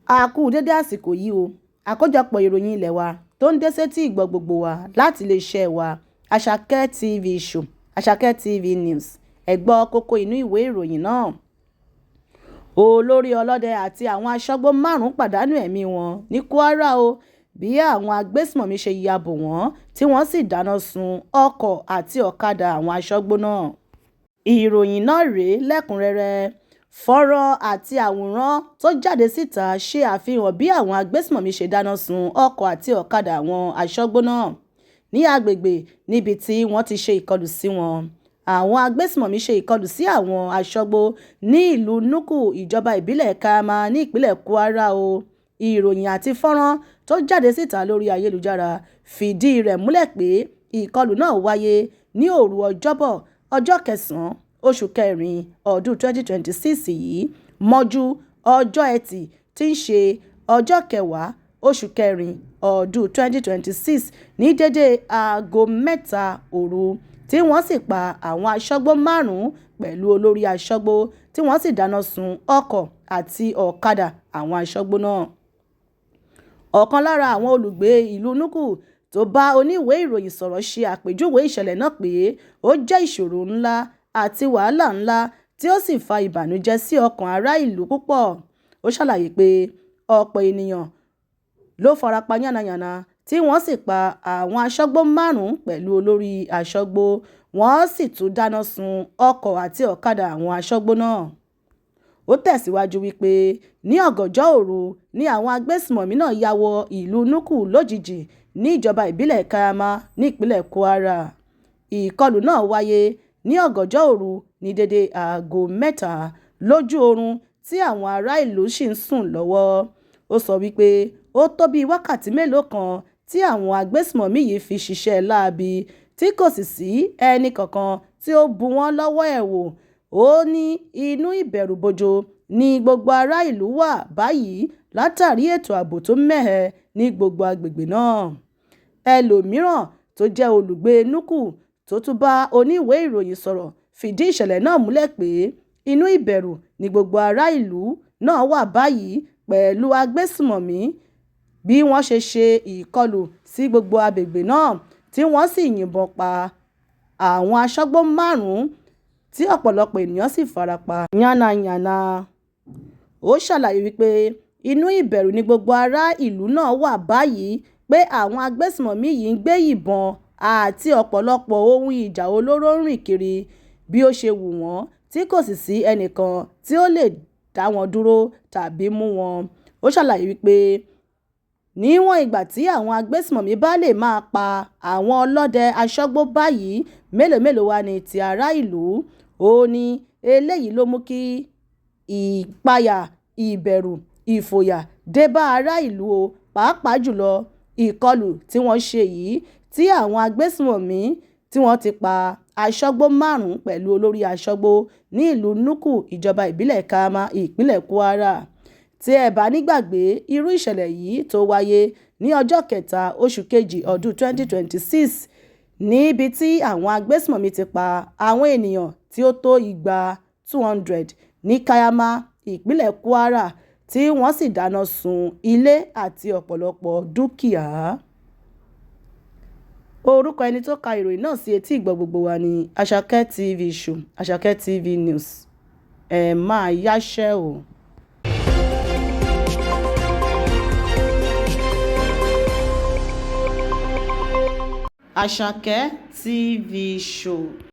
A kú dédé àsìkò yìí o. Àkójọpọ̀ ìròyìn ilé wa tó ń dé sétí ìgbọ́ gbogbo wa láti iléeṣẹ́ wa Àṣàkẹ́ TV Show, Àṣàkẹ́ TV News. Ẹ gbọ́ kókó inú ìwé ìròyìn náà. Olórí ọlọ́dẹ àti àwọn aṣọ́gbó 5 pàdánù ẹ̀mí wọn ní Kwara o bí àwọn agbésùmọ̀mí ṣe ya bò wọ́n tí wọ́n sì dáná sun ọkọ̀ àti ọ̀kadà àwọn aṣọ́gbó náà. Ìròyìn náà rèé lẹ́kùnrẹ́rẹ́. Fọ́nrán àti àwòrán tó jáde síta ṣe àfihàn bí àwọn agbésùmọ̀mí ṣe dáná sun ọkọ̀ àti ọ̀kadà àwọn aṣọ́gbó náà ní agbègbè níbi tí wọ́n ti ṣe ìkọlù sí wọn. Àwọn agbésùmọ̀mí ṣe ìkọlù sí àwọn aṣọ́gbó ní ìlú Nuku, ìjọba ìbílẹ̀ Kayama ní ìpínlẹ̀ Kwara o. Ìròyìn àti fọ́nrán tó jáde síta lórí ayélujára fìdí rẹ̀ múlẹ̀ pé ìkọlù náà wáyé ní òru Ọjọ́bọ̀ ọjọ́ 9 oṣù kẹrin ọdún 2026 yìí mọ́jú ọjọ́ Ẹtì tí ń ṣe ọjọ́ 10 oṣù kẹrin ọdún 2026 ní dédé aago 3 òru tí wọ́n sì pa àwọn aṣọ́gbó 5 pẹ̀lú olórí aṣọ́gbó tí wọ́n sì dáná sun ọkọ̀ àti ọ̀kadà àwọn aṣọ́gbó náà. Ọ̀kan lára àwọn olùgbé ìlú Nuku tó bá oníwèé ìròyìn sọ̀rọ̀ ṣe àpèjúwe ìṣẹ̀lẹ̀ náà pé ó jẹ́ ìṣòro ńlá àti wàhálà ńlá tí ó sì fa ìbànújẹ́ sí ọkàn ará ìlú púpọ̀. Ó ṣàlàyé pé ọ̀pọ̀ ènìyàn ló farapa yánnayànna tí wọ́n sì pa àwọn aṣọ́gbó 5 pẹ̀lú olórí aṣọ́gbó, wọ́n sì tún dáná sun ọkọ̀ àti ọ̀kadà àwọn aṣọ́gbó náà. Ó tẹ̀síwájú wípé ní ọ̀gànjọ́ òru ni àwọn agbésùmọ̀mí náà ya wọ ìlú Nuku lójijì ní ìjọba ìbílẹ̀ Kayama ní ìpínlẹ̀ Kwara. Ìkọlù náà wáyé ní ọ̀gànjọ́ òru ní dédé aago 3 lójú oorun tí àwọn ará ìlú sì ń sùn lọ́wọ́. Ó sọ wípé ó tó bí wákàtí mélòó kan tí àwọn agbésùmọ̀mí yìí fi ṣiṣẹ́ láabi tí kò sì sí ẹnì kankan tí ó bu wọ́n lọ́wọ́ ẹ̀ wò. Ó ní inú ìbẹ̀rùbojo ni gbogbo ará ìlú wà báyìí látàrí ètò ààbò tó mẹ́hẹ ní gbogbo agbègbè náà. Ẹlòmíràn tó jẹ́ olùgbé Nuku tó tún bá oníwèé ìròyìn sọ̀rọ̀ fìdí ìṣẹ̀lẹ̀ náà múlẹ̀ pé inú ìbẹ̀rù ni gbogbo ará ìlú náà wà báyìí pẹ̀lú agbésùmọ̀mí bí wọ́n ṣe ìkọlù sí gbogbo agbègbè náà tí wọ́n sì yìnbọn pa àwọn aṣọ́gbó 5 tí ọ̀pọ̀lọpọ̀ ènìyàn sì farapa yánnayànna. Ó ṣàlàyé wípé inú ìbẹ̀rù ni gbogbo ará ìlú náà wà báyìí pé àwọn agbésùmọ̀mí yìí ń gbé ìbọn àti ọ̀pọ̀lọpọ̀ ohun ìjà olóró rìn kiri bí ó ṣe wù wọ́n tí kò sì sí ẹnìkan tí ó lè dá wọn dúró tàbí mú wọn. Ó ṣàlàyé wípé níwọ̀n ìgbà tí àwọn agbésùmọ̀mí bá lè máa pa àwọn ọlọ́dẹ aṣọ́gbó báyìí, mélòó wá ní ti ará ìlú. Ó ní eléyìí ló mú kí ìpayà, ìbẹ̀rù, ìfòyà dé bá ará ìlú o, pàápàá jùlọ ìkọlù tí wọ́n ṣe yìí tí àwọn agbésùmọ̀mí tí wọ́n ti pa aṣọ́gbó 5 pẹ̀lú olórí aṣọ́gbó ní ìlú Nuku, ìjọba ìbílẹ̀ Kayama, ìpínlẹ̀ Kwara. Tí ẹ bá nígbàgbé, irú ìṣẹ̀lẹ̀ yìí tó wáyé ní ọjọ́ 7 oṣù kejì ọdún 2026 níbi tí àwọn agbésùmọ̀mí ti pa àwọn ènìyàn tí ó tó 200 ní Kayama, ìpínlẹ̀ Kwara tí wọ́n sì dáná sun ilé àti ọ̀pọ̀lọpọ̀ dúkìá. Orúkọ ẹni tó ka ìròyìn náà sí etí ìgbọ́ gbogbo wa ní Àṣàkẹ́ TV Show, Àṣàkẹ́ TV News. Ẹ máa yáṣẹ́ o. Àṣàkẹ́ TV Show.